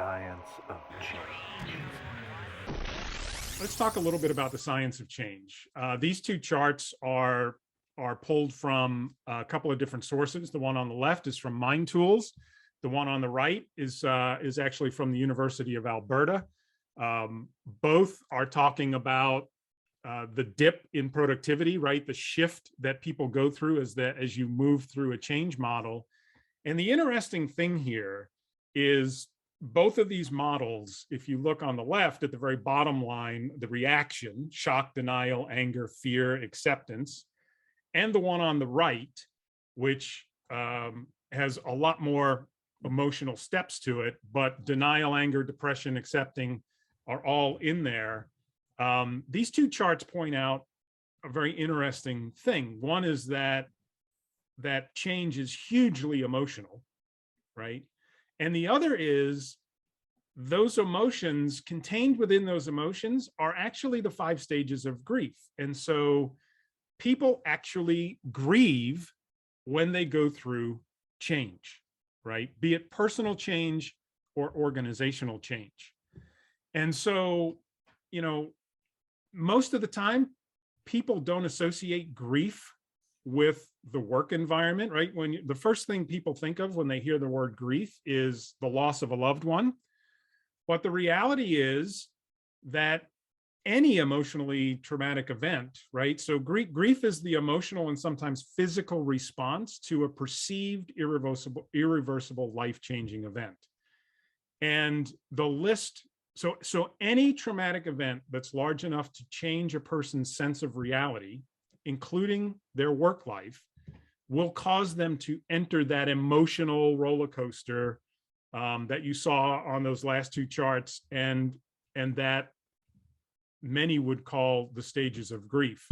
science of change. Let's talk a little bit about the science of change. These two charts are pulled from a couple of different sources. The one on the left is from Mind Tools. The one on the right is actually from the University of Alberta. Both are talking about the dip in productivity, right? The shift that people go through as you move through a change model. And the interesting thing here is both of these models, if you look on the left at the very bottom line, the reaction, shock, denial, anger, fear, acceptance, and the one on the right, which has a lot more emotional steps to it, but denial, anger, depression, accepting are all in there. These two charts point out a very interesting thing. One is that change is hugely emotional, right? And the other is those emotions, contained within those emotions, are actually the 5 stages of grief. And so people actually grieve when they go through change, right? Be it personal change or organizational change. And so, most of the time, people don't associate grief with the work environment, right? The first thing people think of when they hear the word grief is the loss of a loved one. But the reality is that any emotionally traumatic event, right? So grief is the emotional and sometimes physical response to a perceived irreversible life-changing event. And the list, so any traumatic event that's large enough to change a person's sense of reality, including their work life, will cause them to enter that emotional roller coaster that you saw on those last two charts, and that many would call the stages of grief.